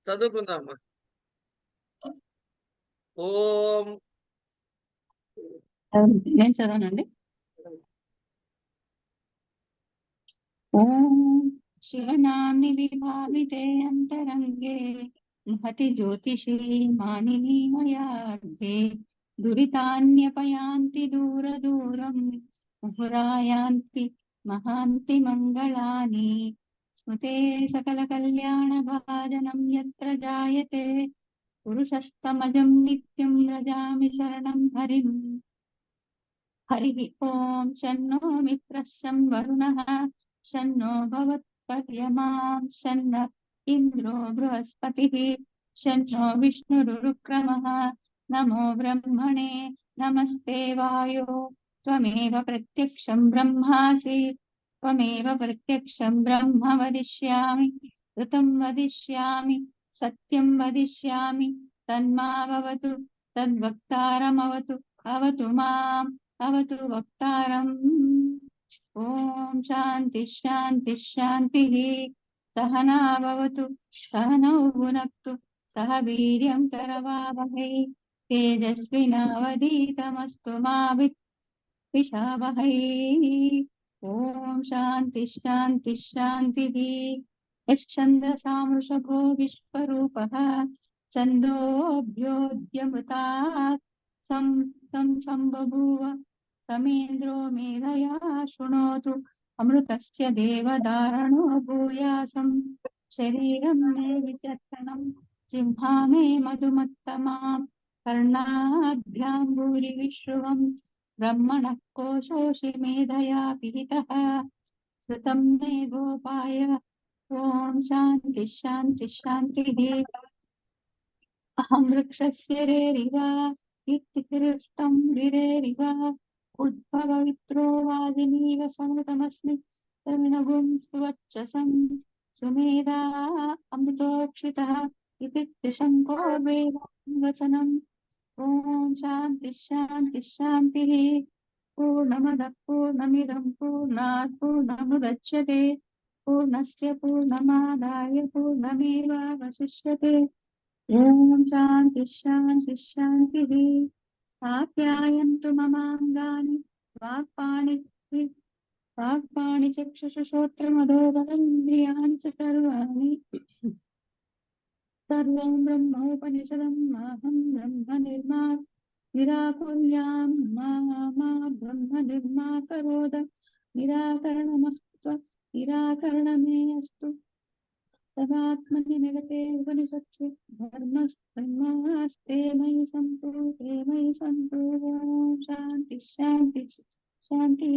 చదువుకుందామా. ఓం నేను చదవనండి. ఓం శివనామ్ని విభావితే అంతరంగే మహతి జ్యోతిషీ మానిని మయార్ధే దురితాన్యపయాంతి దూర దూరం ముహురాయాంతి మహాంతి మంగళాని స్మృతే సకల కళ్యాణ భాజనం యత్ర జాయతే పురుషస్తమజం నిత్యం వ్రజామి శరణం హరిం. हरिः ओं शन्नो मित्रः शं वरुणः शन्नो भवत्पर्यमां शन्न इन्द्रो बृहस्पतिः शन्नो विष्णुरुक्रमः नमो ब्रह्मणे नमस्ते वायो त्वमेव प्रत्यक्षं ब्रह्मासि त्वमेव प्रत्यक्षं ब्रह्म वदिष्यामि ऋतं वदिष्यामि सत्यं वदिष्यामि तन्मावतु तद्वक्तारमवतु अवतु माम् अवतु वक्तारम्. ओम शांति शांति शांतिः. सहना भवतु सहनौ भुनक्तु सह वीर्यं करवावहै तेजस्विनावधीतमस्तु मा विद्विषावहै. ओम शांति शांति शांतिः. यश्चन्द्रसां वृषभो विश्वरूपः छन्दोऽभ्योऽद्यमृतात् संबभूव समेन्द्रो मेधया शृणोतु अमृतस्य देवदारणो भूयासं शरीरं मे विचक्षणं जिह्वा मे मधुमत्तमां कर्णाभ्यां भूरि विश्रुवं ब्रह्मणः कोशोषि मेधया पिहितः श्रुतं मे गोपाय. ओम शांति शांति शांतिः. अहं वृक्षस्य रेरिव कीर्तिकृष्टं गिरेरिव उद्भववित्रो वादिनीव समृतमस्मि तरुणगुं सुवर्चसं सुमेधा अमृतोक्षितः इति त्रिशङ्को वचनम्. ओम शांति शांति शांतिः. पूर्णमदः पूर्णमिदं पूर्णात् पूर्णमुदच्यते पूर्णस्य पूर्णमादाय पूर्णमेवावशिष्यते. ओम शांति शांति शांतिः. आप्यायन्तु ममाङ्गानि वाक्पाणि चक्षुश्रोत्रमधोबलेन्द्रियाणि च सर्वाणि सर्वं ब्रह्मोपनिषदं माहं ब्रह्म निराकुर्यां मा ब्रह्म निर्माकरोद निराकरणमस्तु निराकरणमे अस्तु तदात्मनि निरते उपनिषत्सु धर्मस्ते मयि सन्तु ते मयि सन्तु. ओम शांति शांति शांति.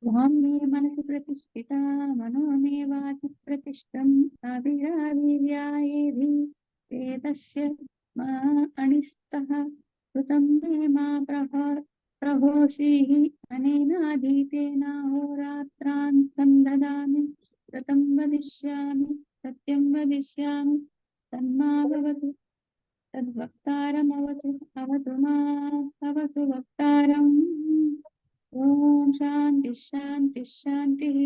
वां मे मनसि प्रतिष्ठिता मनो मे वाचि प्रतिष्ठम् अविरावीर्यायेधि वेदस्य मा अनिस्तः कृतं मे मा प्रहोसीः अनेनाधीतेनाहोरात्रान् सन्ददामि व्रतं वदिष्यामि सत्यं वदिष्यामि तन्मा भवतु तद्वक्तारमवतु अवतु माम् अवतु वक्तारम्. ओम शांति शांति शांतिः.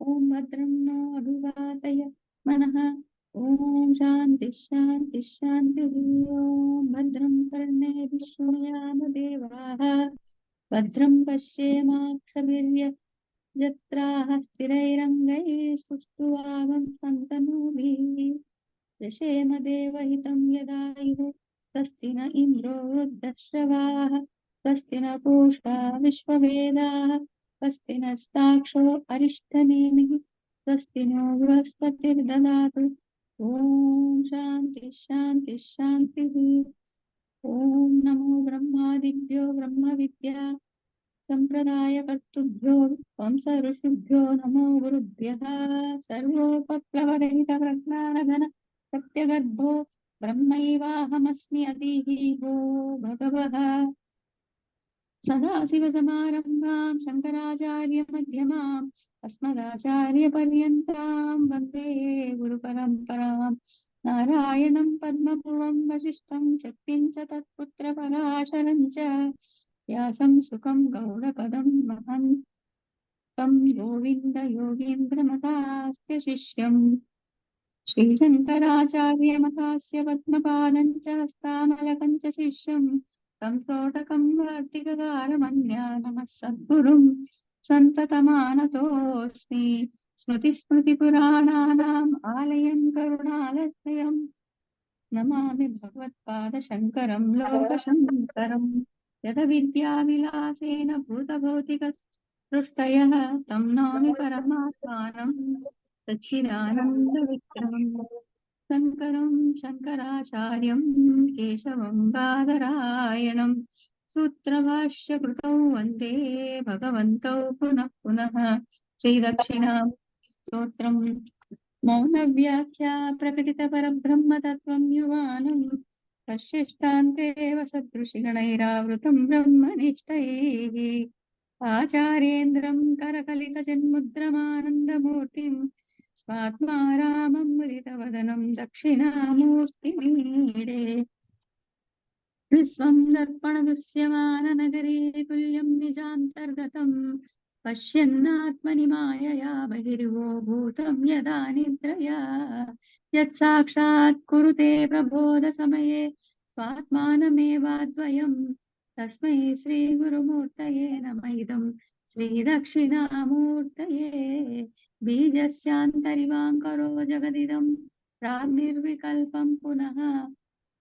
ओम भद्रं नो अभिवादय मनः. ओम शांति शांति शांतिः. ओम भद्रं कर्णेभिः शृणुयाम देवाः भद्रं पश्येमाक्षभिर्यजत्राः स्थिरैरङ्गैः सुष्ठुवागं सन्तनूभिः यशेम देवहितं यदायुः स्वस्ति न इन्द्रो वृद्धश्रवाः स्वस्ति न पूषा विश्ववेदाः स्वस्ति नस्ताक्षो अरिष्टनेमिः स्वस्ति नो बृहस्पतिर्ददातु. ओम शांति शांति शांतिः. ओम नमो ब्रह्मादिभ्यो ब्रह्मविद्या संप्रदायकर्तृभ्यो वंश ऋषिभ्यो नमो गुरुभ्यः. सर्वोपप्लवरहित प्रज्ञानघन सत्यगर्भो ब्रह्मैवाहमस्मि अतिः भगवः. सदाशिवसमारम्भां शङ्कराचार्यमध्यमाम् अस्मदाचार्यपर्यन्तां वन्दे गुरुपरम्पराम्. नारायणं पद्मपूर्वं वसिष्ठं शक्तिं च तत्पुत्रपराशरं च व्यासं सुखं गौडपदं महन्तं गोविन्द योगीन्द्रमतास्य शिष्यम् श्रीशङ्कराचार्यमतास्य पद्मपादं च हस्तामलकं च शिष्यं तं प्रोटकं वार्तिककारमन्या नमः सद्गुरुं सन्ततमानतोऽस्मि स्मृतिस्मृतिपुराणानाम् आलयं करुणालयम् नमामि भगवत्पादशङ्करं लोकशङ्करम् यदविद्याविलासेन भूतभौतिकसृष्टयः तं नौमि परमात्मानं सच्चिदानन्दविग्रहम् शङ्करं शङ्कराचार्यं केशवं बादरायणं सूत्रभाष्यकृतौ वन्दे भगवन्तौ पुनः पुनः श्रीदक्षिणामूर्तिस्तोत्रम् मौनव्याख्या प्रकटितपरब्रह्मतत्त्वं युवानं कश्चिष्टान्तेव सदृशिगणैरावृतं ब्रह्मनिष्ठैः आचार्येन्द्रं करकलितजन्मुद्रमानन्दमूर्तिं स्वात्मा रामं मुदितवदनं दक्षिणामूर्तिमीडे विश्वं दर्पणदुष्यमाननगरी तुल्यं निजान्तर्गतं पश्यन्नात्मनि मायया बहिर्वो भूतं यदा निद्रया यत्साक्षात् कुरुते प्रबोधसमये स्वात्मानमेवाद्वयं तस्मै श्रीगुरुमूर्तये नमः इदं श्रीदक्षिणामूर्तये बीजस्यान्तरिवाङ्करो जगदिदं प्राग्निर्विकल्पं पुनः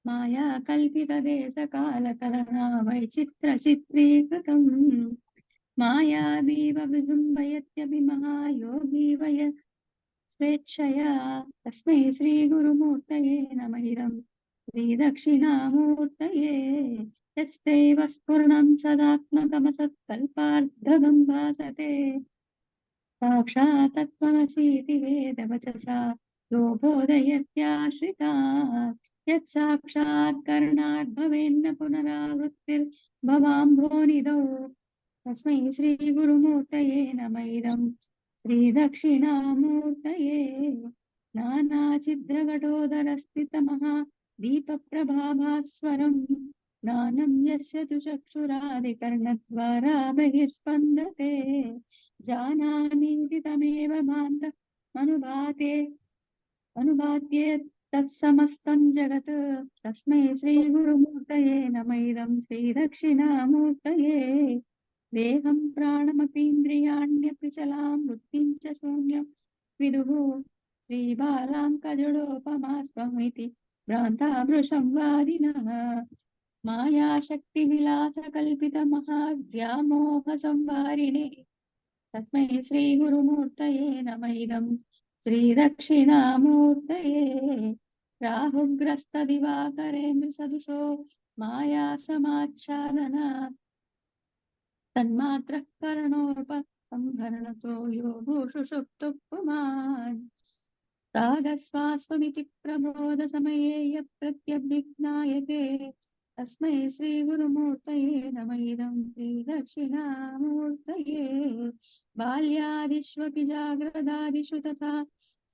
माया कल्पितदेशकालकलना वैचित्रचित्रीकृतम् मायावीव विजृम्भयत्यपि महायोगी वय स्वेच्छया तस्मै श्रीगुरुमूर्तये नमः इदं श्रीदक्षिणामूर्तये यस्तेव स्फुरणं सदात्मकमसत्कल्पार्धगं भासते साक्षात् तत्त्वमसीति वेदवचसा लोभोदयत्याश्रितात् यत्साक्षात् करणाद्भवेन्न पुनरावृत्तिर्भवाम्भोनिधौ तस्मै श्रीगुरुमूर्तये नमः इदं श्रीदक्षिणामूर्तये नानाचिद्रघटोदरस्थितमहा दीपप्रभाभास्वरं ज्ञानं यस्य तु चक्षुरादिकर्णद्वारा बहिर्स्पन्दते जानामीति तमेव अनुभाते तत्समस्तं जगत् तस्मै श्रीगुरुमूर्तये नमः इदं श्रीदक्षिणामूर्तये देहं प्राणमपीन्द्रियाण्यपि चलां बुद्धिं च शून्यं विदुः श्रीबालाङ्कजडोपमास्त्वमिति भ्रान्ताभृशं वादिनः मायाशक्तिविलासकल्पितमहाव्यामोहसंवारिणे तस्मै श्रीगुरुमूर्तये नमः इदं श्रीदक्षिणामूर्तये राहुग्रस्तदिवाकरेन्द्रसदृशो मायासमाच्छादना तन्मात्रः करणोपसंहरणतो योगो सुषुप्तुः पुमान् रागस्वास्वमिति प्रबोधसमये यः प्रत्यभिज्ञायते तस्मै श्रीगुरुमूर्तये नमः इदं श्रीदक्षिणामूर्तये बाल्यादिष्वपि जाग्रदादिषु तथा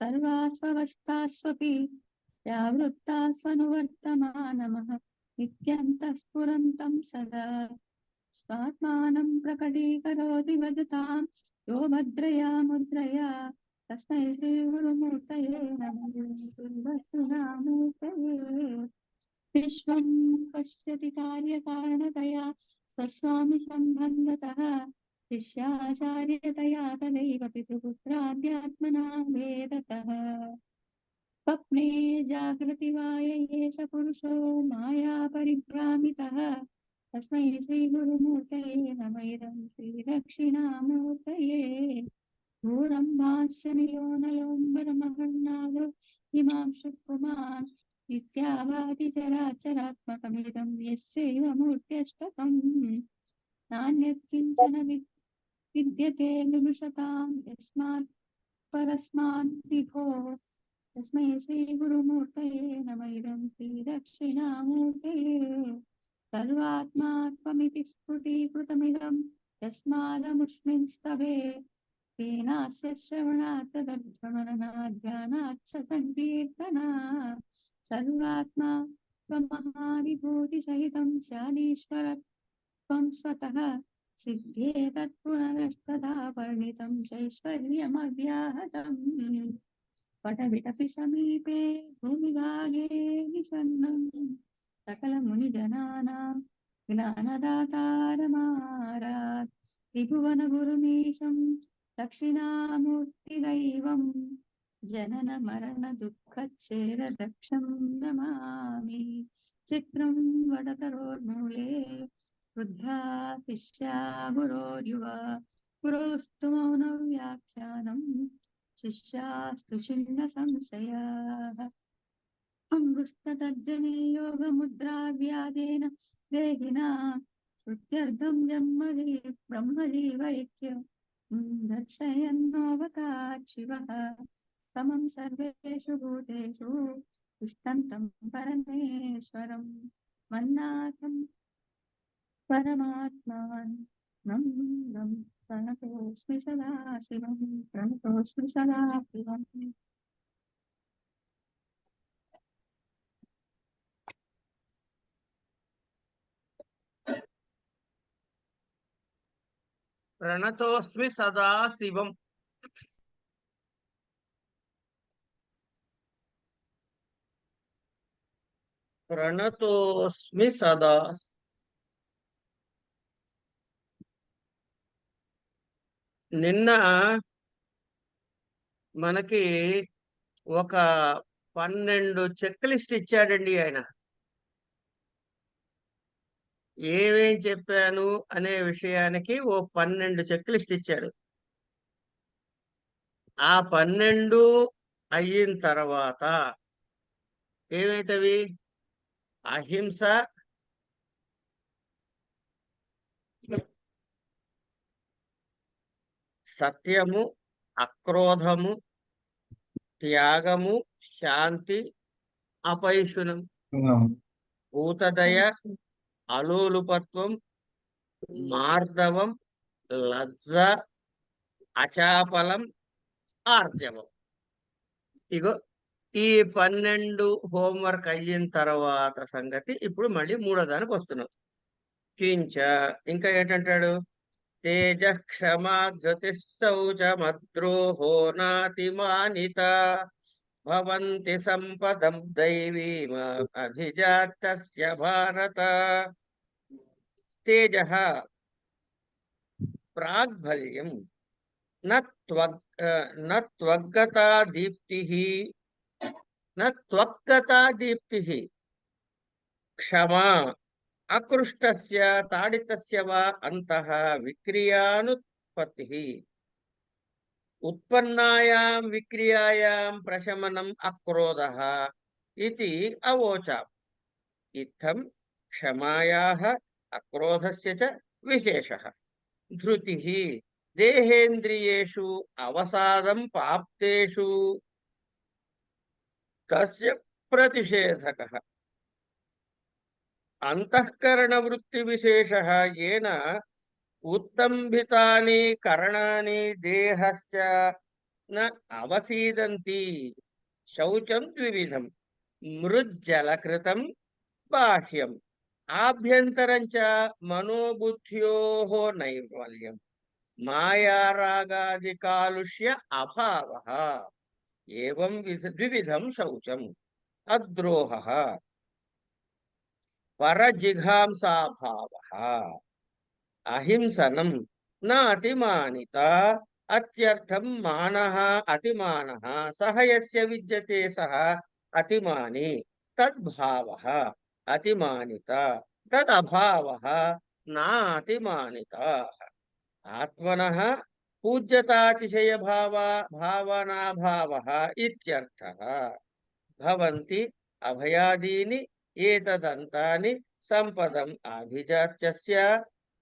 सर्वास्वस्थास्वपि व्यावृत्तास्वनुवर्तमानमः नित्यन्तः सदा स्वात्मानं प्रकटीकरोति वदतां यो भद्रया मुद्रया तस्मै श्रीगुरुमूर्तये नमः श्रीदक्षिणामूर्तये विश्वं पश्यति कार्यकारणतया स्वस्वामि सम्बन्धतः शिष्याचार्यतया तदैव पितृपुत्राद्यात्मना भेदतः स्वप्ने जागृति वा एष पुरुषो माया परिभ्रामितः तस्मै श्रीगुरुमूर्तये नमः इदं श्रीदक्षिणामूर्तये घोरं भाष्यनिलो नलोम्बरमहर्नादो हिमांशुः पुमान् नित्याभाति चराचरात्मकमिदं यस्यैव मूर्त्यष्टकम् नान्यत् किञ्चन विद्यते विमृशतां यस्मात् परस्मात् विभो तस्मै श्रीगुरुमूर्तये नमः इदं श्रीदक्षिणामूर्तये सर्वात्मा त्वमिति स्फुटीकृतमिदं यस्मादमुष्मिन् स्तवे तेनास्य श्रवणात् तदर्थमननात् ध्यानात् च सङ्कीर्तनात् सर्वात्मा त्वमहाविभूतिसहितं स्यादीश्वर त्वं स्वतः सिद्धे तत्पुनरस्तदा वर्णितं चैश्वर्यमव्याहतम् पटविटपि समीपे भूमिभागे निषण्णं सकलमुनिजनानां ज्ञानदातारमारात् त्रिभुवनगुरुमीशं दक्षिणामूर्तिदैवं जननमरणदुःखच्छेददक्षं नमामि। चित्रं वडतरोर्मूले वृद्धा शिष्या गुरोर्युवा गुरोस्तु मौनव्याख्यानम् शिष्यास्तु छिन्न संशयाः। अङ्गुष्ठतर्जनी योगमुद्राव्यादेन देहिना श्रुत्यर्थं ब्रह्मजीवैक्यं दर्शयन्नोऽवतात् शिवः समं सर्वेषु भूतेषु तिष्ठन्तं परमेश्वरं मन्नाथं परमात्मानं प्रणतोऽस्मि सदा शिवं प्रणतोऽस्मि सदा शिवम्। ప్రణతోస్మి సదా శివం. ప్రణతోస్మి సదా. నిన్న మనకి ఒక 12 చెక్ లిస్ట్ ఇచ్చాడండి ఆయన. ఏమేం చెప్పాను అనే విషయానికి ఓ 12 చెక్ లిస్ట్ ఇచ్చాడు. ఆ 12 అయిన తర్వాత ఏమేటవి? అహింస, సత్యము, అక్రోధము, త్యాగము, శాంతి, అపైశునం, భూతదయ, అలోలుపత్వం, మార్దవం, లజ్జ, అచాపలం, ఆర్జవం. ఇగో ఈ 12 హోంవర్క్ అయిన తర్వాత సంగతి ఇప్పుడు మళ్ళీ మూడో దానికి వస్తున్నాం. కించ ఇంకా ఏంటంటాడు? తేజ క్షమా జ్యోతిశ్చౌచ మద్రోహో నాతిమానిత భవంతి సంపదం దైవీమ అభిజాతస్య భారత. తేజ ప్రాగ్భల్యం నత్వగ్గతా దీప్తిః నత్వగ్గతా దీప్తిః క్షమా అకృష్టస్య తాడితస్య వా అంతః విక్రియానుత్పత్తిః ఉత్పన్నాయాం విక్రియాయాం ప్రశమనం అక్రోధః ఇతి అవోచాం. ఇత్థం క్షమాయాః అక్రోధస్య చ విశేషః. ధృతిః దేహేంద్రియేషు అవసాదం పాప్తేషు తస్య ప్రతిషేధకః. అంతఃకరణ వృత్తి విశేషః येन ఉత్తంభితాని కరణాని దేహశ్చ న అవసీదంతి. శౌచం ద్వివిధం మృజ్జలకృతం బాహ్యం ఆభ్యంతరం చ మనోబుద్ధ్యోః నైర్మల్యం మాయారాగాది కాలుష్య అభావః. ఏవం ద్వివిధం శౌచం అద్రోహః పరజిఘాంసాభావః అహింసనం నాతిమానిత. అత్యర్థం మానః అతిమానః సహ యస్య విద్యతే సహ అతిమాని తద్భావః అతిమానిత తదభావః నాతిమానిత. ఆత్మనః పూజ్యతాతిశయ భావనాభావః ఇత్యర్థః. భవంతి అభయాదీని ఏతదంతాని సంపదం అభిజాత్యస్య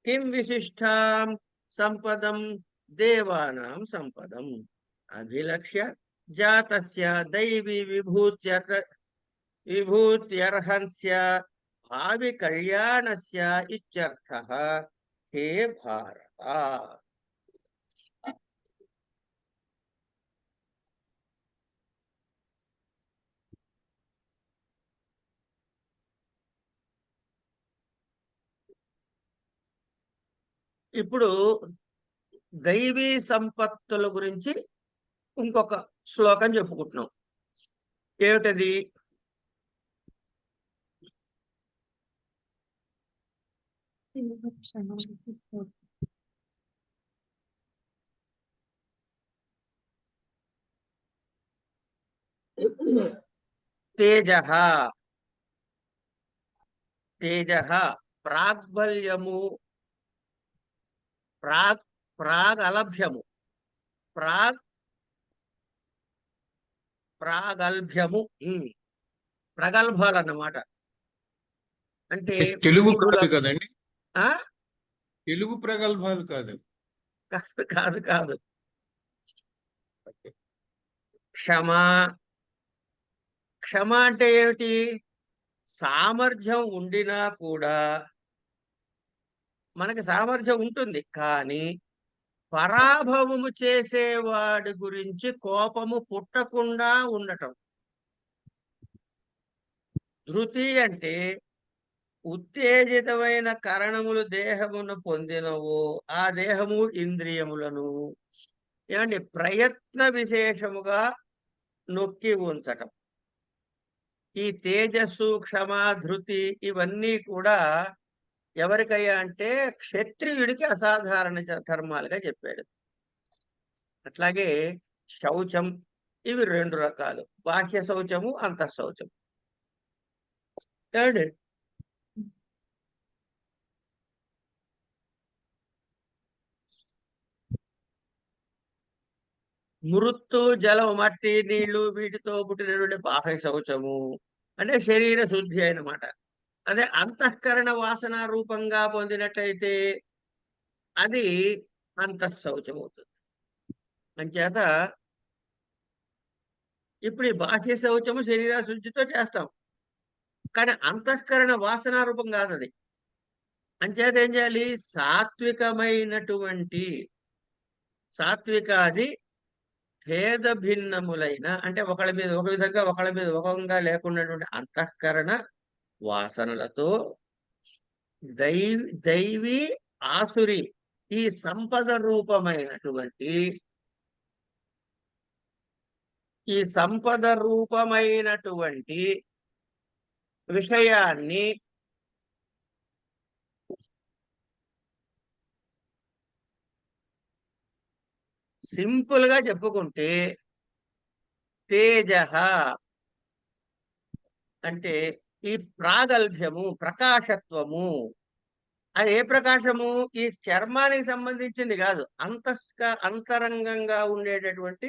కిం విశిష్టాం సంపదం దేవానాం సంపదం అభిలక్ష్య జాతస్య దైవీ విభూత్యర్హస్య భావి కళ్యాణస్య ఇత్యర్థః. హే భారత. ఇప్పుడు దైవీ సంపత్తుల గురించి ఇంకొక శ్లోకం చెప్పుకుంటున్నాం. ఏమిటది? తేజః. తేజః ప్రాగ్బల్యము, ప్రాగలభ్యము, ప్రాగల్భ్యము, ప్రగల్భాలు అన్నమాట. అంటే తెలుగు మూడు కాదు కదండి, ఆ తెలుగు ప్రగల్భాలు కాదు. కాదు కాదు కాదు. క్షమ. క్షమ అంటే ఏమిటి? సామర్థ్యం ఉండినా కూడా, మనకి సామర్థ్యం ఉంటుంది కానీ పరాభవము చేసేవాడి గురించి కోపము పుట్టకుండా ఉండటం. ధృతి అంటే ఉత్తేజితమైన కరణములు దేహమును పొందినవో ఆ దేహము ఇంద్రియములను ఏమండి ప్రయత్న విశేషముగా నొక్కి ఉంచటం. ఈ తేజస్సు, క్షమ, ధృతి ఇవన్నీ కూడా ఎవరికయ్యా అంటే క్షత్రియుడికి అసాధారణ ధర్మాలుగా చెప్పాడు. అట్లాగే శౌచం, ఇవి రెండు రకాలు, బాహ్య శౌచము, అంతఃశౌచం. ఏమండి మృత్తు, జలం, మట్టి, నీళ్లు వీటితో పుట్టినటువంటి బాహ్య శౌచము అంటే శరీర శుద్ధి అన్నమాట. అదే అంతఃకరణ వాసన రూపంగా పొందినట్లయితే అది అంతఃశౌచం అవుతుంది. అంచేత ఇప్పుడు ఈ బాహ్య శౌచము శరీర శుద్ధితో చేస్తాం, కానీ అంతఃకరణ వాసన రూపం కాదు అది. అంచేత ఏం చేయాలి? సాత్వికమైనటువంటి సాత్వికాది భేద భిన్నములైన అంటే ఒకళ్ళ మీద ఒక విధంగా ఒకళ్ళ మీద ఒకగా లేకున్నటువంటి అంతఃకరణ వాసనలతో దైవీ ఆసురి ఈ సంపద రూపమైనటువంటి విషయాన్ని సింపుల్ గా చెప్పుకుంటే తేజః అంటే ఈ ప్రాగల్భ్యము, ప్రకాశత్వము. అది ఏ ప్రకాశము? ఈ చర్మానికి సంబంధించింది కాదు, అంతరంగంగా ఉండేటటువంటి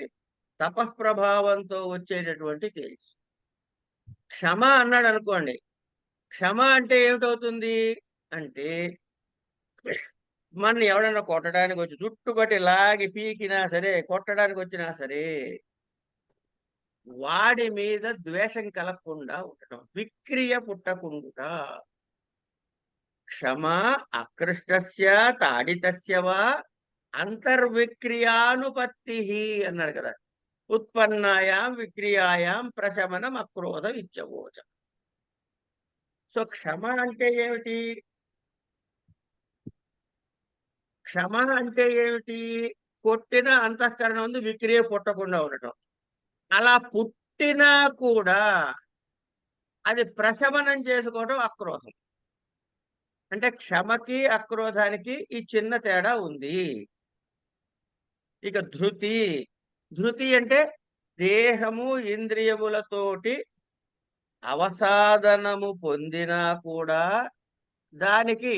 తపఃప్రభావంతో వచ్చేటటువంటి తేజస్సు. క్షమ అన్నాడు అనుకోండి, క్షమ అంటే ఏమిటవుతుంది అంటే మన ఎవడన్నా కొట్టడానికి వచ్చి చుట్టుపట్టి లాగి పీకినా సరే, కొట్టడానికి వచ్చినా సరే వాడి మీద ద్వేషం కలగకుండా ఉండటం, విక్రియ పుట్టకుండా. క్షమ అకృష్టస్య తాడితస్య వా అంతర్విక్రియానుపత్తి అన్నాడు కదా. ఉత్పన్నాయాం విక్రియాయాం ప్రశమనం అక్రోధ ఇచ్చవోచ. సో క్షమ అంటే ఏమిటి? క్షమ అంటే ఏమిటి? కొట్టిన అంతఃకరణం ఉంది, విక్రియ పుట్టకుండా ఉండటం. అలా పుట్టినా కూడా అది ప్రశమనం చేసుకోవడం అక్రోధం. అంటే క్షమకి అక్రోధానికి ఈ చిన్న తేడా ఉంది. ఇక ధృతి. ధృతి అంటే దేహము ఇంద్రియములతోటి అవసాదనము పొందినా కూడా దానికి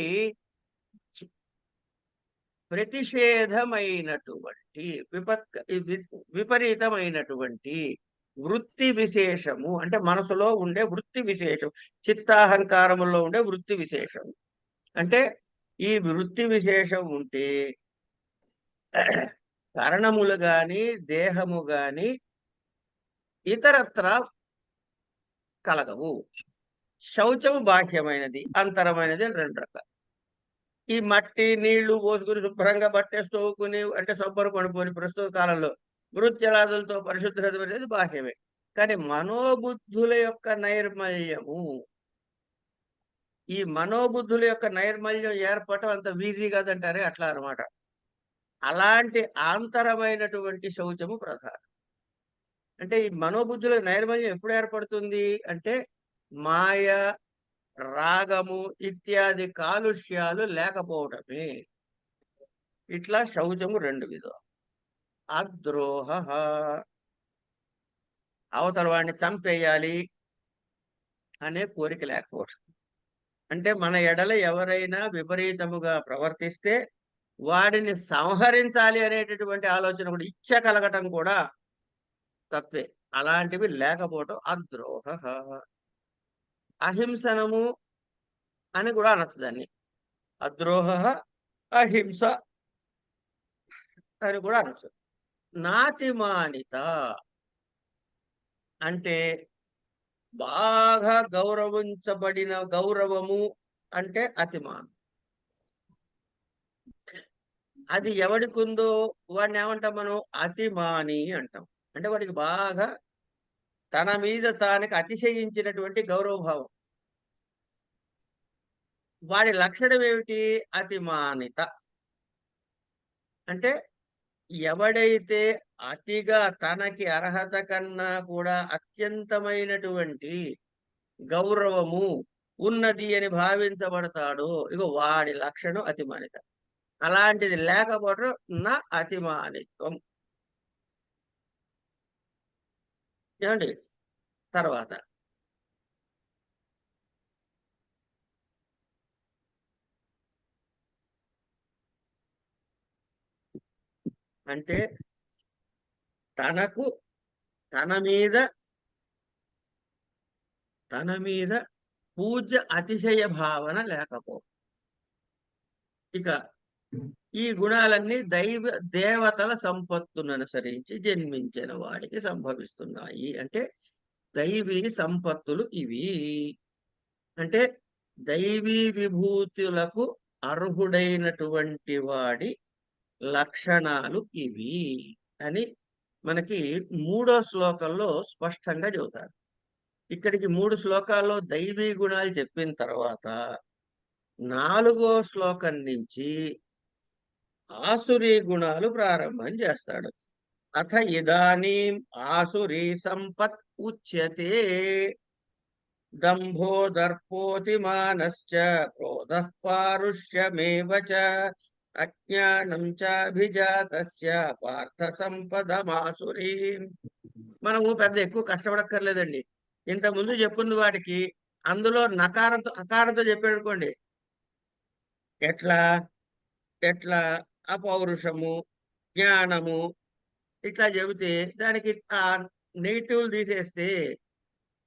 ప్రతిషేధమైనటువంటి విపరీతమైనటువంటి వృత్తి విశేషము అంటే మనసులో ఉండే వృత్తి విశేషం, చిత్తాహంకారములో ఉండే వృత్తి విశేషం. అంటే ఈ వృత్తి విశేషం ఉంటే కరణములు గాని దేహము గాని ఇతరత్ర కలగవు. శౌచము బాహ్యమైనది, అంతరమైనది రెండు రకాలు. ఈ మట్టి నీళ్లు పోసుకుని శుభ్రంగా బట్టేస్తోకుని అంటే సబ్బరు కొనుక్కొని ప్రస్తుత కాలంలో మృత్యలాదులతో పరిశుద్ధత బాహ్యమే. కానీ మనోబుద్ధుల యొక్క నైర్మల్యము, ఈ మనోబుద్ధుల యొక్క నైర్మల్యం ఏర్పడటం అంత ఈజీ కాదంటారే, అట్లా అనమాట. అలాంటి ఆంతరమైనటువంటి శౌచము ప్రధానం. అంటే ఈ మనోబుద్ధుల నైర్మల్యం ఎప్పుడు ఏర్పడుతుంది అంటే మాయ, రాగము ఇత్యాది కాలుష్యాలు లేకపోవటమే. ఇట్లా శౌచము 2 విధాలు. అద్రోహ, అవతల వాడిని చంపేయాలి అనే కోరిక లేకపోవటం. అంటే మన ఎడల ఎవరైనా విపరీతముగా ప్రవర్తిస్తే వాడిని సంహరించాలి అనేటటువంటి ఆలోచన కూడా, ఇచ్చ కలగటం కూడా తప్పే. అలాంటివి లేకపోవటం అద్రోహ. అహింసనము అని కూడా అనొచ్చు దాన్ని. అద్రోహ అహింస అని కూడా అనొచ్చు. నాతిమానిత అంటే బాగా గౌరవించబడిన గౌరవము అంటే అతిమానం. అది ఎవడికి ఉందో వాడిని ఏమంటాం మనం? అతిమాని అంటాం. అంటే వాడికి బాగా తన మీద తానికి అతిశయించినటువంటి గౌరవభావం. వాడి లక్షణం ఏమిటి? అతిమానిత. అంటే ఎవడైతే అతిగా తనకి అర్హత కన్నా కూడా అత్యంతమైనటువంటి గౌరవము ఉన్నది అని భావించబడతాడో ఇగో వాడి లక్షణం అతిమానిత. అలాంటిది లేకపోవడం నా అతిమానిత్వం. ఏమండి? తర్వాత అంటే తనకు తన మీద పూజ్య అతిశయ భావన లేకపోవడం. ఇక ఈ గుణాలన్నీ దేవతల సంపత్తును అనుసరించి జన్మించిన వాడికి సంభవిస్తున్నాయి. అంటే దైవీ సంపత్తులు ఇవి. అంటే దైవీ విభూతులకు అర్హుడైనటువంటి వాడి లక్షణాలు ఇవి అని మనకి 3వ శ్లోకంలో స్పష్టంగా చెబుతారు. ఇక్కడికి 3 శ్లోకాల్లో దైవీ గుణాలు చెప్పిన తర్వాత 4వ శ్లోకం నుంచి ఆసురీ గుణాలు ప్రారంభం చేస్తాడు. అథ ఇదానీం ఆసురీ సంపత్ ఉచ్యతే దంభో దర్పోతిమానశ్చ క్రోధః పారుష్యమేవ చ అజ్ఞానం చాభిజాతస్య పార్థ సంపదమాసురీం. మనము పెద్ద ఎక్కువ కష్టపడక్కర్లేదండి. ఇంతకుముందు చెప్పుంది వాటికి అందులో నకారంతో అకారంతో చెప్పాడు అనుకోండి, ఎట్లా ఎట్లా అపౌరుషము, జ్ఞానము ఇట్లా చెబితే దానికి ఆ నెగిటివ్లు తీసేస్తే,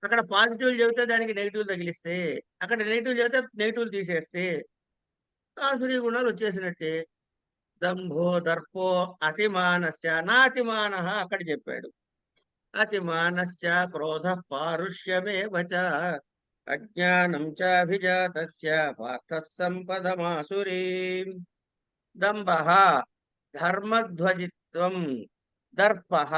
అక్కడ పాజిటివ్లు చెబితే దానికి నెగిటివ్ తగిలిస్తే, అక్కడ నెగిటివ్ చెబితే నెగిటివ్లు తీసేస్తే ఆసురీ గుణాలు వచ్చేసినట్టే. దంభో దర్పో అతిమానశ్చ, నాతిమాన అక్కడ చెప్పాడు. అతిమానశ్చ క్రోధ పారుష్యమేవ చ అజ్ఞానం చాభిజాతస్య పార్థః సంపదమాసురీం. దంభః ధర్మధ్వజిత్వం, దర్పః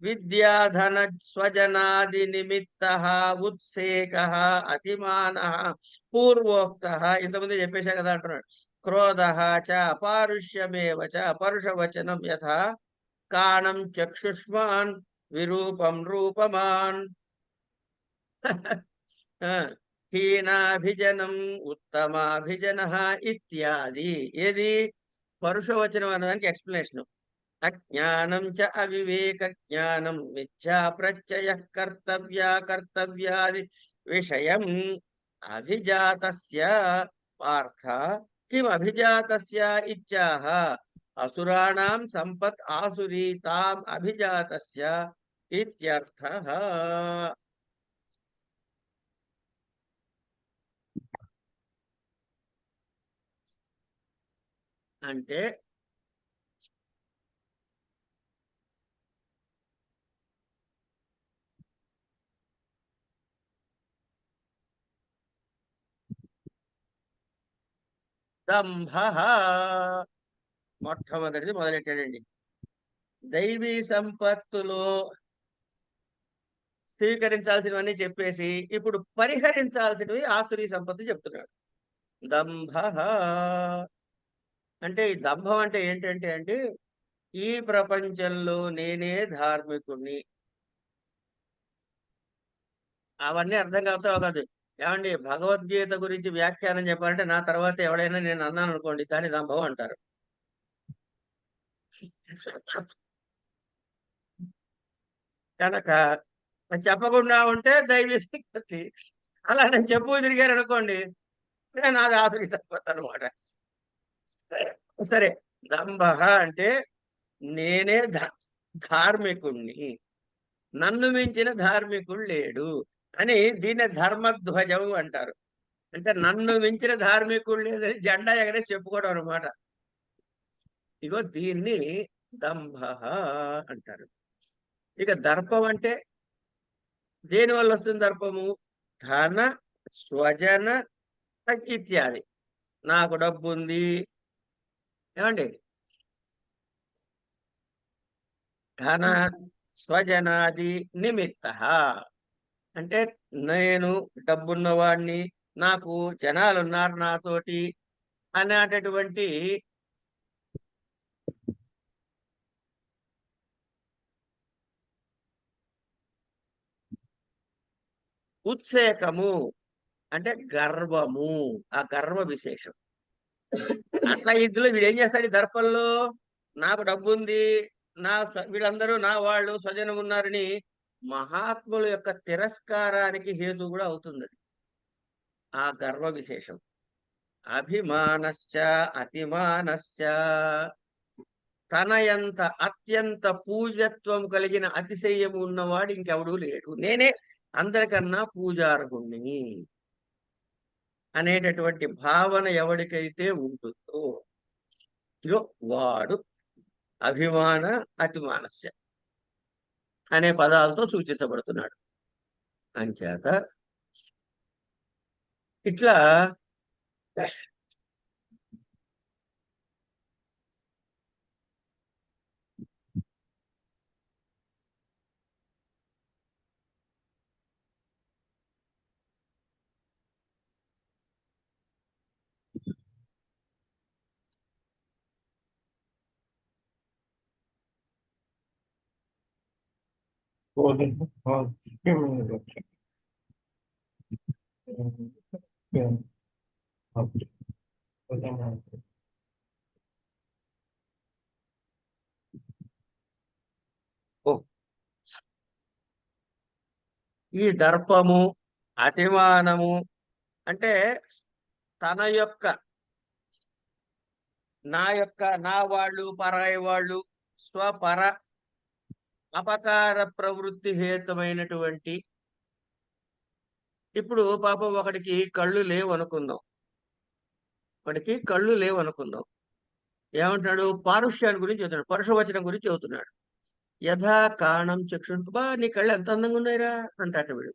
విద్యాధన స్వజనాది నిమిత్తః ఉత్సేకః, అతిమానః పూర్వోక్తః ఇంతకుముందు చెప్పేశా కదా అంటున్నాడు. క్రోధః చ అపారుష్యమేవ చ, పరుషవచనం యథా కాణం చక్షుష్మాన్ విరూపం రూపమాన్ హీనాభిజనం ఉత్తమాభిజన ఇత్యాది. ఏది పరుషవచనం అన్నదానికి ఎక్స్ప్లెనేషన్. అజ్ఞానం చ అవివేక జ్ఞానం మిథ్యా ప్రత్యయ కర్తవ్యాది విషయం అభిజాతస్య పార్థ కిం అభిజాతస్య ఇత్యాహ అసురాణాం సంపత్ ఆసురీ తాం అభిజాతస్య ఇత్యర్థః. అంటే దంభః మొట్టమొదటిది మొదలెట్టాడండి. దైవీ సంపత్తులో స్వీకరించాల్సినవన్నీ చెప్పేసి ఇప్పుడు పరిహరించాల్సినవి ఆసురీ సంపత్తి చెప్తున్నాడు. దంభః అంటే ఈ దంభం అంటే ఏంటంటే అండి, ఈ ప్రపంచంలో నేనే ధార్మికుణ్ణి, అవన్నీ అర్థం కావుతావు కాదు. ఏమండి భగవద్గీత గురించి వ్యాఖ్యానం చెప్పాలంటే నా తర్వాత ఎవడైనా నేను అన్నాను అనుకోండి దాని దంభం అంటారు. కనుక అది చెప్పకుండా ఉంటే దైవీ సంగతి. అలా నేను చెప్పు తిరిగారు అనుకోండి నేను అది ఆశ్రయిస్తాను అనమాట. సరే, దంభ అంటే నేనే ధార్మికుణ్ణి, నన్ను మించిన ధార్మికుడు లేడు అని దీన్ని ధర్మధ్వజం అంటారు. అంటే నన్ను మించిన ధార్మికుడు లేదని జెండా ఎగరేసి చెప్పుకోవడం అనమాట. ఇగో దీన్ని దంభ అంటారు. ఇక దర్పం అంటే దేని వల్ల వస్తుంది దర్పము? ధన, స్వజన ఇత్యాది. నాకు డబ్బు ఉంది ఏమండి, ధన స్వజనాది నిమిత్త అంటే నేను డబ్బున్నవాడిని, నాకు జనాలు ఉన్నారు నాతోటి అనేటటువంటి ఉత్సేకము, అంటే గర్వము, ఆ గర్వ విశేషం. అట్లా ఇందులో వీడు ఏం చేస్తాడు? ఈ దర్పంలో నాకు డబ్బు ఉంది, వీళ్ళందరూ నా వాళ్ళు స్వజనం ఉన్నారని మహాత్ముల యొక్క తిరస్కారానికి హేతు కూడా అవుతుంది అది, ఆ గర్వ విశేషం. అభిమానశ్చ అతిమానశ్చ, తనయంత అత్యంత పూజత్వం కలిగిన అతిశయము ఉన్నవాడు ఇంకెవడూ లేడు, నేనే అందరికన్నా పూజార్హుణ్ణి అనేటటువంటి భావన ఎవరికైతే ఉంటుందో ఇగో వాడు అభిమాన అతిమానస్య అనే పదాలతో సూచించబడుతున్నాడు. అంచేత ఇట్లా ఓ ఈ దర్పము అతిమానము అంటే తన యొక్క నా వాళ్ళు పరాయి వాళ్ళు స్వపర అపకార ప్రవృత్తి హేతుమైనటువంటి, ఇప్పుడు పాపం ఒకడికి కళ్ళు లేవు అనుకుందాం, ఏమంటాడు? పారుష్యాన్ని గురించి చెబుతున్నాడు, పరుషవచనం గురించి చెబుతున్నాడు. యథా కాణం చక్షు, బా నీ కళ్ళు ఎంత అందంగా ఉన్నాయిరా అంటాట వీడు.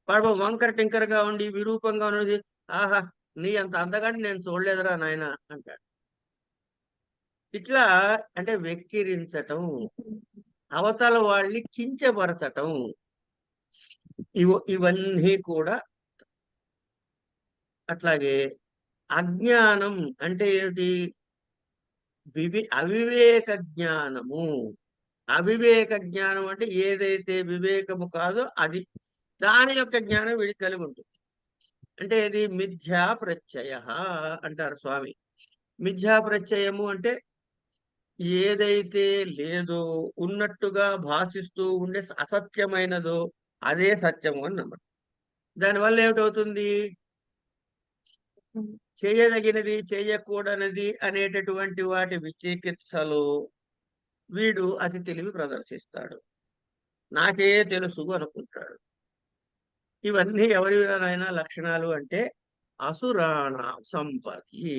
పాపం వంకర టింకరగా ఉండి విరూపంగా ఉన్నది, ఆహా నీ అంత అందగాని నేను చూడలేదురా నాయన అంటాడు. ఇట్లా అంటే వెక్కిరించటం, అవతల వాళ్ళని కించపరచటం, ఇవన్నీ కూడా. అట్లాగే అజ్ఞానం అంటే ఏమిటి? అవివేక జ్ఞానము. అవివేక జ్ఞానం అంటే ఏదైతే వివేకము కాదో అది, దాని యొక్క జ్ఞానం వీడికి కలిగి ఉంటుంది. అంటే ఇది మిథ్యా ప్రత్యయ అంటారు స్వామి. మిథ్యా ప్రత్యయము అంటే ఏదైతే లేదో, ఉన్నట్టుగా భాషిస్తూ ఉండే అసత్యమైనదో అదే సత్యము అని నమ్మడం. దానివల్ల ఏమిటవుతుంది? చేయదగినది చేయకూడనిది అనేటటువంటి వాటి విచికిత్సలో వీడు అతి తెలివి ప్రదర్శిస్తాడు, నాకే తెలుసు అనుకుంటాడు. ఇవన్నీ ఎవరినైనా లక్షణాలు అంటే అసురాణ సంపది,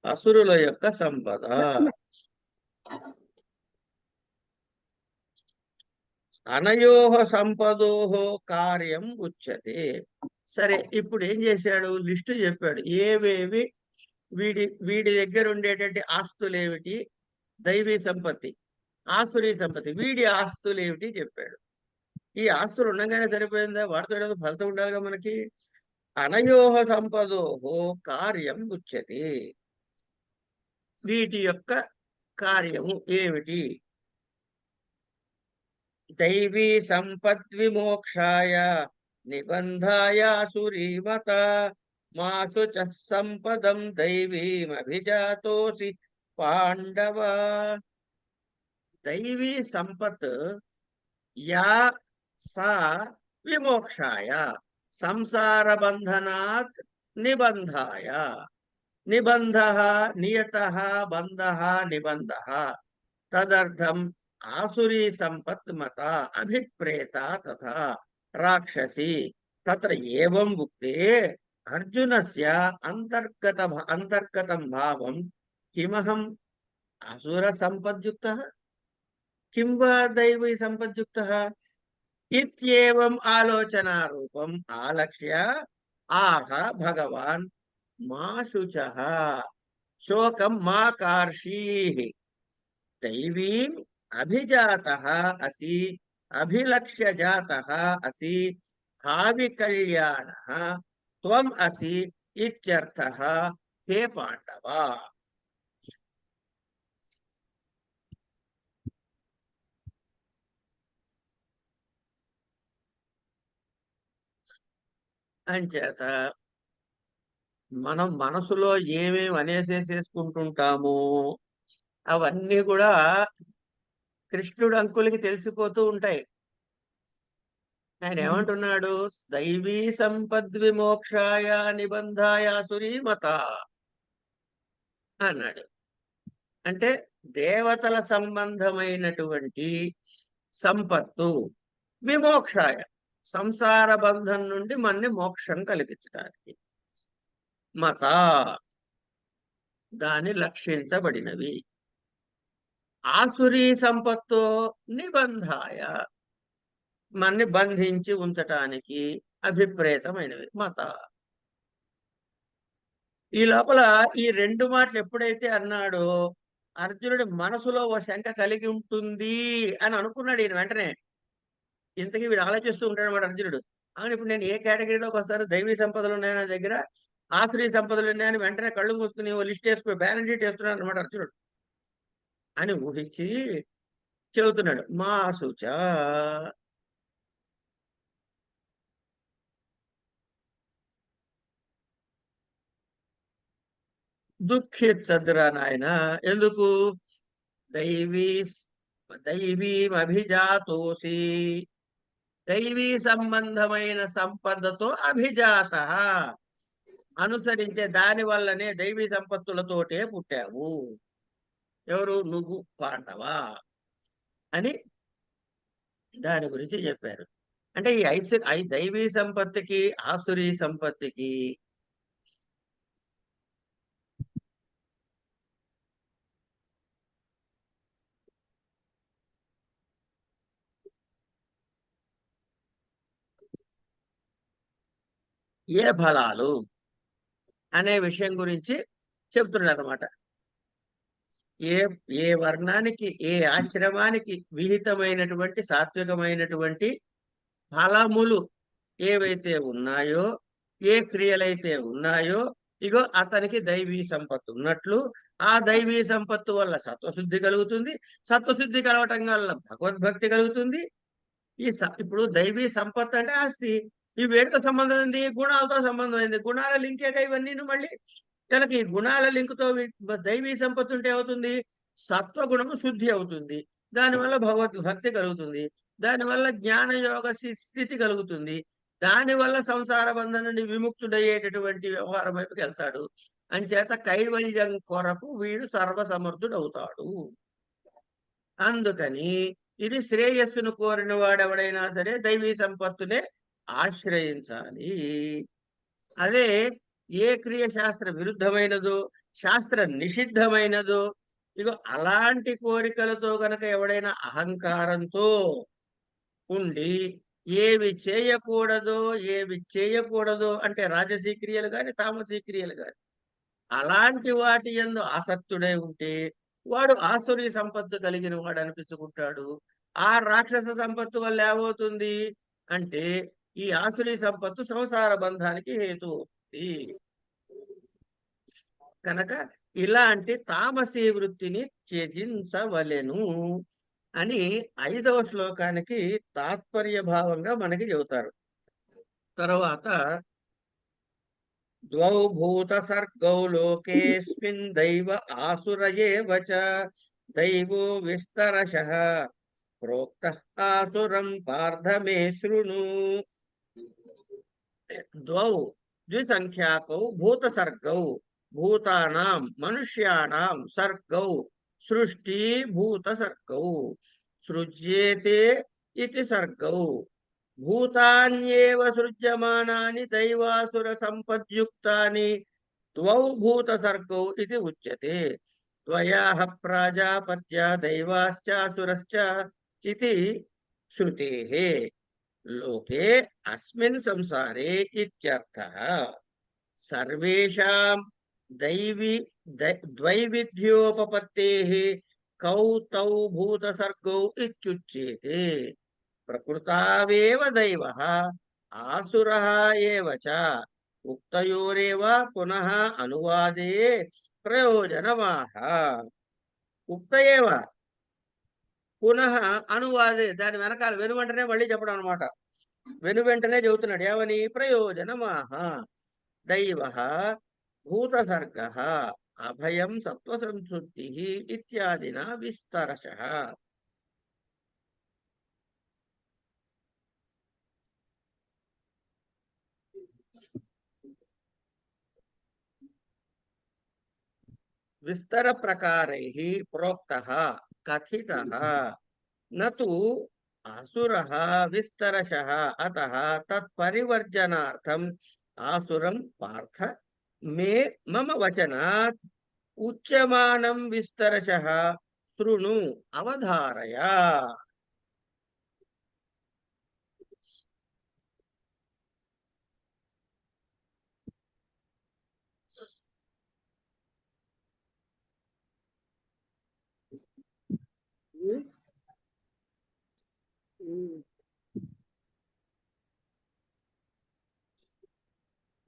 అసురుల యొక్క సంపద. అనయోహ సంపదోహ కార్యం ఉచ్యతే. సరే, ఇప్పుడు ఏం చేశాడు? లిస్టు చెప్పాడు ఏవేవి వీడి దగ్గర ఉండేటటువంటి ఆస్తులేమిటి, దైవీ సంపత్తి, ఆసురీ సంపత్తి, వీడి ఆస్తులు ఏమిటి చెప్పాడు. ఈ ఆస్తులు ఉండగానే సరిపోయిందా? వాటితో ఏదో ఫలితం ఉండాలిగా మనకి. అనయోహ సంపదోహో కార్యం ఉచ్యతే, వీటి యొక్క కార్యము ఏమిటి? దైవీ సంపద్విమోక్షాయ నిబంధాయ సురీమత మాసు చ సంపదం దైవీమభిజాతోసి పాండవ. దైవీ సంపత్ యా సా విమోక్షాయ సంసార బంధనాత్ నిబంధాయ. నిబంధః నియతః బంధః నిబంధః తదర్థం ఆసురీ సంపత్ మత అభిప్రేత తథా రాక్షసి. తత్ర ఏవం ఉక్తే అర్జునస్య అంతర్గతం భావం కిమహం అసుర సంపద్యుక్తః కిం వా దైవీ సంపద్యుక్తః ఇత్యేవం ఆలోచనారూపం ఆలక్ష్య ఆహ భగవాన్ మా శుచః శోకం మా కార్షీః దైవీం అభిజాతః అసి అభిలక్ష్య జాతః అసి భావి కళ్యాణః త్వం అసి ఇత్యర్థః హే పాండవ. అంచేత మనం మనసులో ఏమేమి అనేసేసుకుంటుంటామో అవన్నీ కూడా కృష్ణుడు అంకులకి తెలిసిపోతూ ఉంటాయి. ఆయన ఏమంటున్నాడు? దైవీ సంపద్విమోక్షాయ నిబంధాయ సురీమత అన్నాడు. అంటే దేవతల సంబంధమైనటువంటి సంపత్తు విమోక్షాయ సంసార బంధం నుండి మన్ని మోక్షం కలిగించడానికి మత దాని లక్షించబడినవి. ఆసురీ సంపత్తు నిబంధాయ మన్ని బంధించి ఉంచటానికి అభిప్రేతమైనవి మత. ఈ లోపల ఈ రెండు మాటలు ఎప్పుడైతే అన్నాడో అర్జునుడి మనసులో ఓ శంక కలిగి ఉంటుంది అని అనుకున్నాడు ఈయన వెంటనే. ఇంతకీ వీడు ఆలోచిస్తూ ఉంటాడు అన్నమాట అర్జునుడు. అవును, ఇప్పుడు నేను ఏ కేటగిరీలోకి వస్తాను? దైవీ సంపదలు ఉన్నాయి నా దగ్గర, ఆశ్రయ సంపదలు ఉన్నాయని వెంటనే కళ్ళు మూసుకుని ఓ లిస్ట్ వేసుకుని బ్యాలెన్స్ షీట్ వేస్తున్నాడు అనమాట అర్జునుడు అని ఊహించి చెబుతున్నాడు. మా శుచ దుఃఖించద్దురా నాయన. ఎందుకు? దైవీమభిజాతోసి దైవీ సంబంధమైన సంపదతో అభిజాత అనుసరించే దాని వల్లనే దైవీ సంపత్తులతోటే పుట్టావు. ఎవరు? నువ్వు పాండవ అని దాని గురించి చెప్పారు. అంటే ఈ దైవీ సంపత్తికి ఆసురీ సంపత్తికి ఏ ఫలాలు అనే విషయం గురించి చెప్తున్నారు అనమాట. ఏ ఏ వర్ణానికి ఏ ఆశ్రమానికి విహితమైనటువంటి సాత్వికమైనటువంటి ఫలములు ఏవైతే ఉన్నాయో, ఏ క్రియలైతే ఉన్నాయో, ఇగో అతనికి దైవీ సంపత్తు ఉన్నట్లు ఆ దైవీ సంపత్తు వల్ల సత్వశుద్ధి కలుగుతుంది. సత్వశుద్ధి కలగటం వల్ల భగవద్భక్తి కలుగుతుంది. ఇప్పుడు దైవీ సంపత్తు అంటే ఆస్తి. ఈ వేడితో సంబంధం ఏంది? గుణాలతో సంబంధం ఏంది? గుణాల లింకేక ఇవన్నీ మళ్ళీ కనుక ఈ గుణాల లింకుతో దైవీ సంపత్తి ఉంటే అవుతుంది సత్వగుణము శుద్ధి అవుతుంది. దానివల్ల భగవద్భక్తి కలుగుతుంది. దానివల్ల జ్ఞాన యోగ స్థితి కలుగుతుంది. దానివల్ల సంసార బంధం నుండి విముక్తుడయ్యేటటువంటి వ్యవహారం వైపుకి వెళ్తాడు. అంచేత కైవల్యం కొరకు వీడు సర్వసమర్థుడు అవుతాడు. అందుకని ఇది శ్రేయస్సును కోరిన వాడెవడైనా సరే దైవీ సంపత్తునే ఆశ్రయించాలి. అదే ఏ క్రియ శాస్త్ర విరుద్ధమైనదో, శాస్త్ర నిషిద్ధమైనదో, ఇగో అలాంటి కోరికలతో గనక ఎవడైనా అహంకారంతో ఉండి ఏవి చేయకూడదో అంటే రాజసీ క్రియలు కానీ తామసీ క్రియలు కానీ అలాంటి వాటి యందు ఆసక్తుడై ఉంటే వాడు ఆసురీ సంపత్తు కలిగిన వాడు అనిపించుకుంటాడు. ఆ రాక్షస సంపత్తు వల్ల ఏమవుతుంది అంటే ఈ ఆసురీ సంపత్తు సంసార బంధానికి హేతు అవుతుంది. కనుక ఇలాంటి తామసీ వృత్తిని త్యజించవలెను అని 5వ శ్లోకానికి తాత్పర్య భావంగా మనకి చెబుతారు. తర్వాత ద్వౌ భూత సర్గౌ లోకేస్మిన్ దైవ ఆసుర ఏవ చ దైవో విస్తరశః ప్రోక్తః ఆసురం పార్థ మే శృణు. ద్వౌ ద్విసంఖ్యాకౌ భూత సర్గౌ భూతానాం మనుష్యాణాం సర్గౌ సృష్టి భూత సర్గౌ సృజ్యేతే ఇతి సర్గౌ భూతాన్యేవ సృజ్యమానాని దైవాసుర సంపద్యుక్తాని ద్వౌ భూత సర్గౌ ఇది ఉచ్యతే. ద్వయాః ప్రాజాపత్య దైవాశ్చాసురశ్చ ఇతి శృతేః. లోకే అస్మిన్ సంసారే ఇత్యర్థః. సర్వేషాం ద్వైవిధ్యోపపత్తేః కౌ తౌ భూత సర్గౌ ఇత్యుచ్యతే. ప్రకృతావేవ దైవః ఆసురః ఏవ చ ఉక్తయోరేవ పునః అనువాదే ప్రయోజనమాహ. ఉక్తయేవ పునః అనువాదే, దాని వెనకాల వెనువెంటనే మళ్ళీ చెప్పడం అనమాట. వెనువెంటనే చెబుతున్నాడు ఏమని? ప్రయోజనమాహ. దైవః భూతసర్గః అభయం సత్వసంశుద్ధిః ఇత్యాదినా విస్తరశః. విస్తర ప్రకారైః ప్రోక్తః కథితః నతు ఆసురః విస్తరశః అతః తత్పరివర్జనార్థం ఆసురం పార్థ మే మమ వచనాత్ ఉచ్యమానం విస్తరశః శృణు అవధారయ.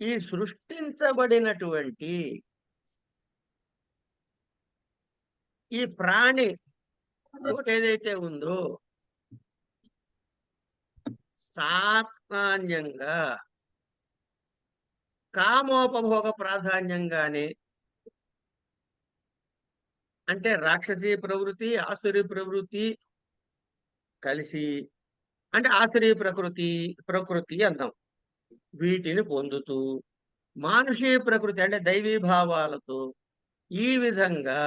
ఈ సృష్టించబడినటువంటి ఈ ప్రాణి ఏదైతే ఉందో సామాన్యంగా కామోపభోగ ప్రాధాన్యంగానే, అంటే రాక్షసీ ప్రవృత్తి ఆసురీ ప్రవృత్తి కలిసి, అంటే ఆసురీ ప్రకృతి అంటాం, వీటిని పొందుతూ మానుషీ ప్రకృతి అంటే దైవీ భావాలతో ఈ విధంగా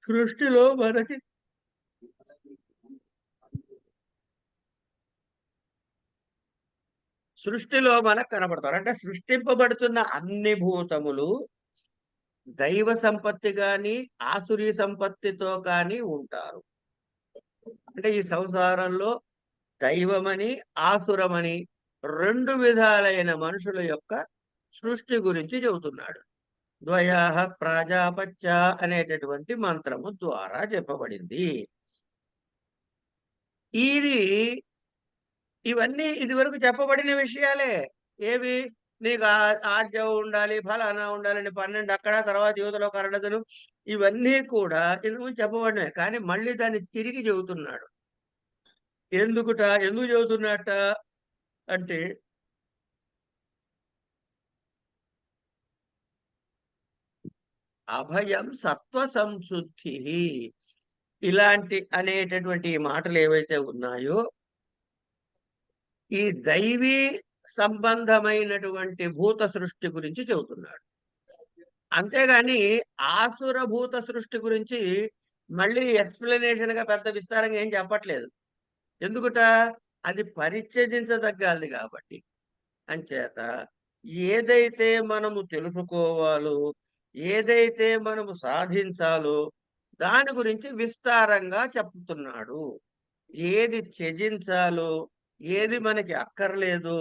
సృష్టిలో మనకి కనపడతారు. అంటే సృష్టింపబడుతున్న అన్ని భూతములు దైవ సంపత్తి గాని ఆసురీ సంపత్తితో కానీ ఉంటారు. అంటే ఈ సంసారంలో దైవమని ఆసురమని రెండు విధాలైన మనుషుల యొక్క సృష్టి గురించి చెబుతున్నాడు. ద్వయాః ప్రాజాపత్య అనేటటువంటి మంత్రము ద్వారా చెప్పబడింది. ఇవన్నీ ఇదివరకు చెప్పబడిన విషయాలే. ఏవి? నీకు ఆర్జవ ఉండాలి, ఫలానా ఉండాలని 12 అక్కడ, తర్వాత యువతలో కరడదులు, ఇవన్నీ కూడా ఇందుకు చెప్పబడినాయి. కానీ మళ్ళీ దాన్ని తిరిగి చెబుతున్నాడు. ఎందుకు చెబుతున్నట్ట అంటే అభయం సత్వ సంశుద్ధి ఇలాంటి అనేటటువంటి మాటలు ఏవైతే ఉన్నాయో ఈ దైవీ సంబంధమైనటువంటి భూత సృష్టి గురించి చెబుతున్నాడు. అంతేగాని ఆసుర భూత సృష్టి గురించి మళ్ళీ ఎక్స్ప్లెనేషన్ గా పెద్ద విస్తారంగా ఏం చెప్పట్లేదు. ఎందుకుట? అది పరిచ్ఛేదించదగ్గాలి కాబట్టి. అంచేత ఏదైతే మనము తెలుసుకోవాలో, ఏదైతే మనము సాధించాలో దాని గురించి విస్తారంగా చెప్తున్నాడు. ఏది త్యజించాలో, ఏది మనకి అక్కర్లేదో,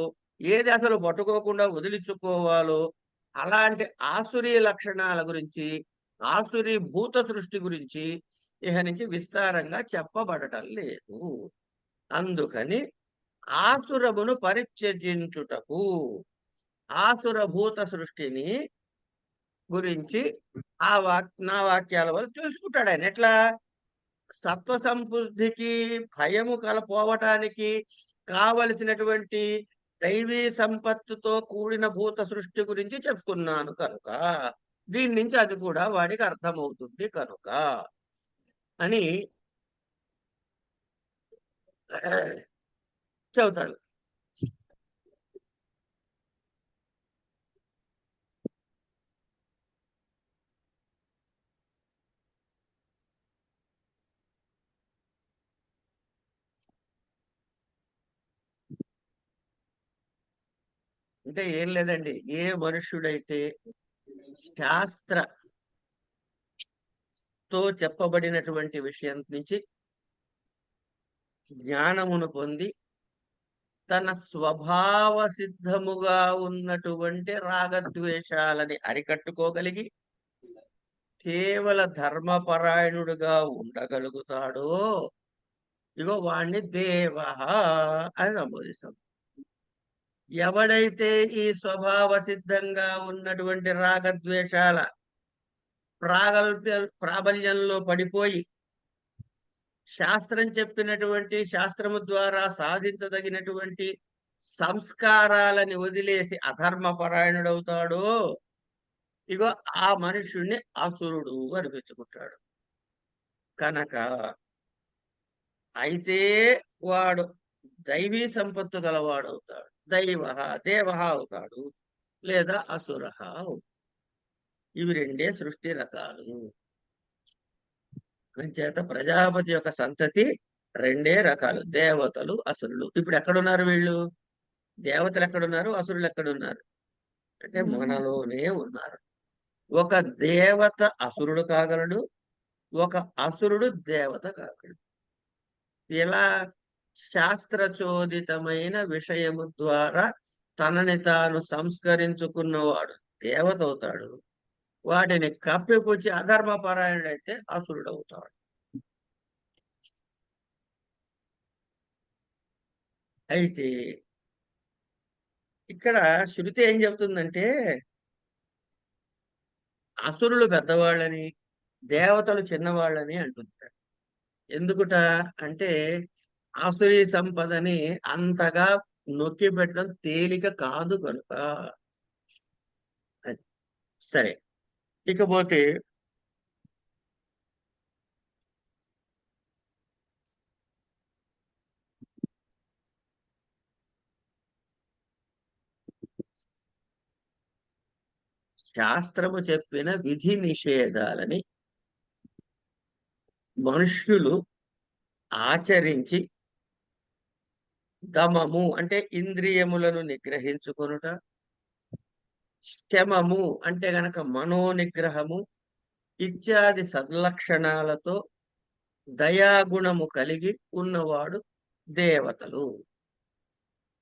ఏది అసలు పట్టుకోకుండా వదిలించుకోవాలో అలాంటి ఆసురీ లక్షణాల గురించి, ఆసురీ భూత సృష్టి గురించి ఇహ నుంచి విస్తారంగా చెప్పబడటం లేదు. అందుకని ఆసురమును పరిత్యజించుటకు, ఆసుర భూత సృష్టిని గురించి నా వాక్యాల వల్ల తెలుసుకుంటాడు ఆయన. ఎట్లా? సత్వ సంబుద్ధికి భయము పోవటానికి కావలసినటువంటి దైవీ సంపత్తుతో కూడిన భూత సృష్టి గురించి చెప్తున్నాను కనుక, దీని నుంచి అది కూడా వాడికి అర్థమవుతుంది కనుక అని చెబుతాడు. అంటే ఏం లేదండి, ఏ మనుష్యుడైతే శాస్త్రతో చెప్పబడినటువంటి విషయం నుంచి జ్ఞానమును పొంది తన స్వభావ సిద్ధముగా ఉన్నటువంటి రాగద్వేషాలని అరికట్టుకోగలిగి కేవల ధర్మపరాయణుడుగా ఉండగలుగుతాడో, ఇగో వాణ్ణి దేవ అని సంబోధిస్తాం. ఎవడైతే ఈ స్వభావ సిద్ధంగా ఉన్నటువంటి రాగద్వేషాల ప్రాబల్యంలో పడిపోయి శాస్త్రం చెప్పినటువంటి, శాస్త్రము ద్వారా సాధించదగినటువంటి సంస్కారాలని వదిలేసి అధర్మపరాయణుడవుతాడో, ఇగో ఆ మనుష్యుణ్ణి అసురుడు అనిపించుకుంటాడు. కనుక అయితే వాడు దైవీ సంపత్తు గలవాడవుతాడు, దేవ అవుతాడు, లేదా అసుర. ఇవి రెండే సృష్టి రకాలు. అంచేత ప్రజాపతి యొక్క సంతతి రెండే రకాలు, దేవతలు, అసురులు. ఇప్పుడు ఎక్కడున్నారు వీళ్ళు? దేవతలు ఎక్కడున్నారు, అసురులు ఎక్కడున్నారు అంటే మనలోనే ఉన్నారు. ఒక దేవత అసురుడు కాగలడు, ఒక అసురుడు దేవత కాగలడు. ఇలా శాస్త్రచోదితమైన విషయము ద్వారా తనని తాను సంస్కరించుకున్నవాడు దేవత అవుతాడు, వాటిని కప్పిపుచ్చి అధర్మపరాయణుడైతే అసురుడవుతాడు. అయితే ఇక్కడ శృతి ఏం చెబుతుందంటే, అసురులు పెద్దవాళ్ళని, దేవతలు చిన్నవాళ్ళని అంటున్నారు. ఎందుకుట అంటే ఆసురీ సంపదని అంతగా నొక్కి పెట్టడం తేలిక కాదు కనుక. సరే, ఇకపోతే శాస్త్రము చెప్పిన విధి నిషేధాలని మనుష్యులు ఆచరించి దమము అంటే ఇంద్రియములను నిగ్రహించుకొనుట, శమము అంటే గనక మనోనిగ్రహము ఇత్యాది సద్లక్షణాలతో దయాగుణము కలిగి ఉన్నవాడు దేవతలు,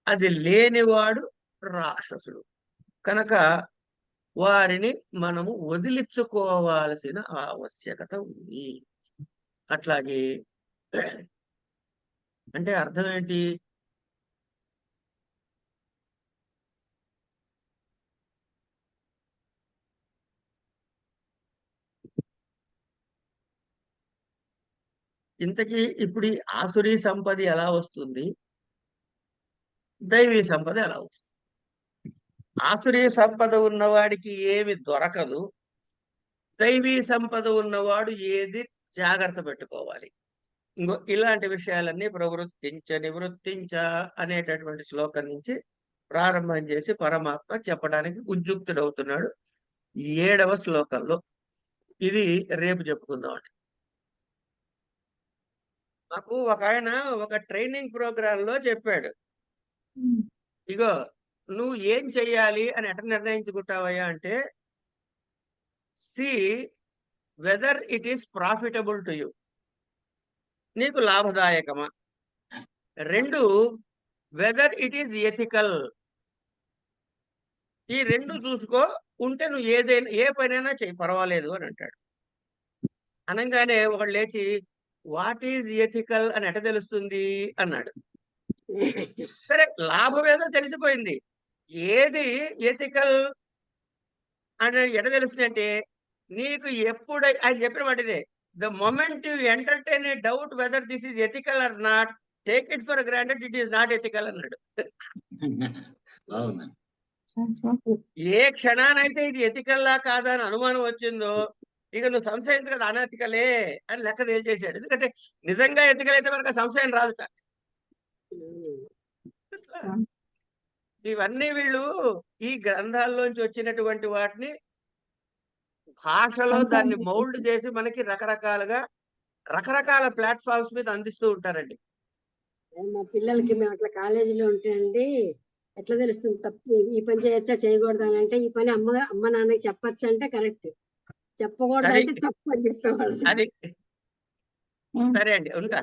అది లేనివాడు రాక్షసుడు. కనుక వారిని మనము వదిలించుకోవాల్సిన ఆవశ్యకత ఉంది. అట్లాగే అంటే అర్థం ఏంటి? ఇంతకీ ఇప్పుడు ఈ ఆసురీ సంపద ఎలా వస్తుంది, దైవీ సంపద ఎలా వస్తుంది? ఆసురీ సంపద ఉన్నవాడికి ఏమి దొరకదు, దైవీ సంపద ఉన్నవాడు ఏది జాగ్రత్త పెట్టుకోవాలి. ఇంకో ఇలాంటి విషయాలన్నీ నివృత్తించ అనేటటువంటి శ్లోకం నుంచి ప్రారంభం చేసి పరమాత్మ చెప్పడానికి ఉద్యుక్తుడవుతున్నాడు 7వ శ్లోకంలో. ఇది రేపు చెప్పుకుందామండి. నాకు ఒక ఆయన ఒక ట్రైనింగ్ ప్రోగ్రామ్ లో చెప్పాడు, ఇగో నువ్వు ఏం చెయ్యాలి అని ఎట్లా నిర్ణయించుకుంటావయ్యా అంటే, see whether it is profitable to you, నీకు లాభదాయకమా. 2, వెదర్ ఇట్ ఈస్ ఎథికల్. ఈ 2 చూసుకో, ఉంటే నువ్వు ఏ పనైనా చెయ్యి, పర్వాలేదు అని అంటాడు. అనగానే ఒకడు లేచి వాట్ ఈజ్ ఎథికల్ అని ఎట తెలుస్తుంది అన్నాడు. సరే, లాభం ఏదో తెలిసిపోయింది, ఏది ఎథికల్ అని ఎట తెలుస్తుంది అంటే నీకు ఎప్పుడు ఆయన చెప్పిన మాట ఇదే, the moment you entertain a doubt whether this is ethical or not, take it for granted it is not ethical అన్నాడు. బాగుంది. ఏ క్షణానైతే ఇది ఎథికల్లా కాదా అని అనుమానం వచ్చిందో ఇక నువ్వు సంశయించు కదా అనెథికలే అని లెక్క తేల్చేశాడు. ఎందుకంటే నిజంగా ఎథికల్ అయితే మనకు ఆ సంశయం రాదుట. ఇవన్నీ వీళ్ళు ఈ గ్రంథాల్లోంచి వచ్చినటువంటి వాటిని భాషలో దాన్ని మౌల్డ్ చేసి మనకి రకరకాలుగా రకరకాల ప్లాట్ఫామ్స్ మీద అందిస్తూ ఉంటారండి. మా పిల్లలకి మేము అట్లా కాలేజీలో ఉంటే అండి ఎట్లా తెలుస్తుంది తప్పు ఈ పని చేయొచ్చా చేయకూడదు అని అంటే ఈ పని అమ్మ నాన్నకి చెప్పొచ్చు అంటే కరెక్ట్, చెప్పకూడదు అంటే తప్పు అని చెప్పేవాళ్ళు. అది సరే అండి ఉంటా.